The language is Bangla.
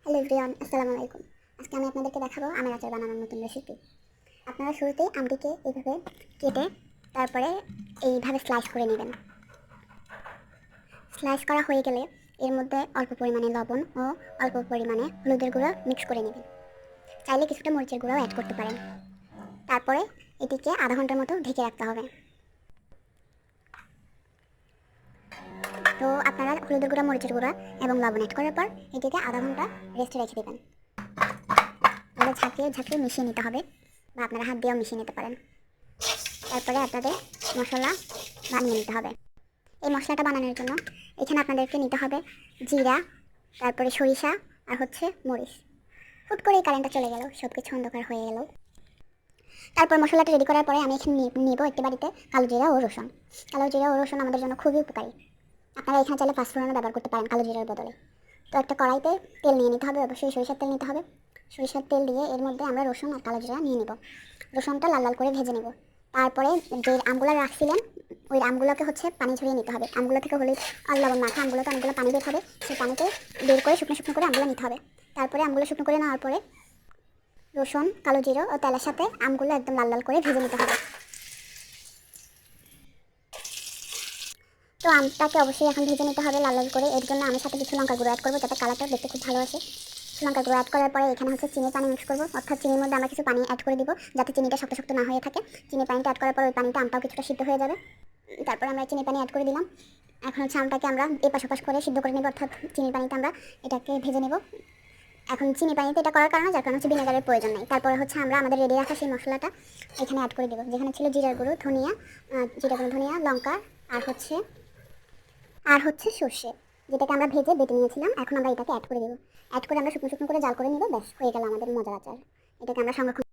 হ্যালো এভরিওয়ান, আসসালামু আলাইকুম। আজকে আমি আপনাদেরকে দেখাবো আমের আচার বানানোর নতুন রেসিপি। আপনারা শুরুতেই আমটিকে এইভাবে কেটে তারপরে এইভাবে স্লাইস করে নেবেন। স্লাইস করা হয়ে গেলে এর মধ্যে অল্প পরিমাণে লবণ ও অল্প পরিমাণে হলুদের গুঁড়ো মিক্স করে নেবেন। চাইলে কিছুটা মরিচের গুঁড়োও অ্যাড করতে পারেন। তারপরে এটিকে আধা ঘন্টার মতো ঢেকে রাখতে হবে। তো আপনারা হলুদের গুঁড়া, মরিচের গুঁড়া এবং লবণ অ্যাড করার পর এটিকে আধা ঘন্টা রেস্টে রেখে দেবেন। এগুলো ঝাঁকিয়ে ঝাঁকিয়ে মিশিয়ে নিতে হবে, বা আপনারা হাত দিয়েও মিশিয়ে নিতে পারেন। তারপরে আপনাদের মশলা বানিয়ে নিতে হবে। এই মশলাটা বানানোর জন্য এখানে আপনাদেরকে নিতে হবে জিরা, তারপরে সরিষা আর মরিচ। হুট করে কারেন্টটা চলে গেল, সব কিছু অন্ধকার হয়ে গেল। তারপর মশলাটা রেডি করার পরে আমি এখানে নিব একটি বাড়িতে কালো জিরা ও রসুন। কালো জিরা ও রসুন আমাদের জন্য খুবই উপকারী। আপনারা এখানে চাইলে পাঁচফোড়নও ব্যবহার করতে পারেন কালো জিরার বদলে। তো একটা কড়াইতে তেল নিয়ে নিতে হবে, অবশ্যই সরিষার তেল নিতে হবে। সরিষার তেল দিয়ে এর মধ্যে আমরা রসুন আর কালো জিরা নিয়ে নিব। রসুনটা লাল লাল করে ভেজে নেব। তারপরে যে আমগুলো রাখছিলেন ওই আমগুলোকে পানি ঝরিয়ে নিতে হবে। আমগুলো থেকে হলুদ আর লবণ মাখা আমগুলোতে অনেকগুলো পানি বের হবে, সেই পানিতে বের করে শুকনো শুকনো করে আমগুলো নিতে হবে। তারপরে আমগুলো শুকনো করে নেওয়ার পরে রসুন, কালো জিরা ও তেলের সাথে আমগুলো একদম লাল লাল করে ভেজে নিতে হবে। তো আমটাকে অবশ্যই এখন ভেজে নিতে হবে লাল লাল করে। এর জন্য আমি সাথে কিছু লঙ্কা গুঁড়ো অ্যাড করবো, যাতে কালারটা দেখতে খুব ভালো আসে। লঙ্কা গুঁড়ো অ্যাড করার পরে এখানে চিনি পানি মিক্স করবো, অর্থাৎ চিনির মধ্যে আমরা কিছু পানি অ্যাড করে দিব, যাতে চিনিটা শক্ত শক্ত না হয়ে থাকে। চিনি পানিটা অ্যাড করার পর ওই পানিটা আমটাও কিছুটা সিদ্ধ হয়ে যাবে। তারপর আমরা চিনি পানি অ্যাড করে দিলাম। এখন আমটাকে আমরা এপাশ ওপাশ করে সিদ্ধ করে নেব, অর্থাৎ চিনির পানিতে আমরা এটাকে ভেজে নেব। এখন চিনি পানিতে এটা করার কারণে যার কারণে ভিনেগারের প্রয়োজন নেই। তারপরে আমরা আমাদের রেডি রাখা সেই মশলাটা এখানে অ্যাড করে দেবো, যেখানে ছিল জিরার গুঁড়ো, ধনিয়া, ধনিয়া, লঙ্কা আর সর্ষে, যেটাকে আমরা ভেজে বেটে নিয়েছিলাম। এখন আমরা এটাকে অ্যাড করে দেবো। অ্যাড করে আমরা শুকনো শুকনো করে জাল করে নিব। ব্যাস, হয়ে গেল আমাদের মজার আচার। এটাকে আমরা সংরক্ষণ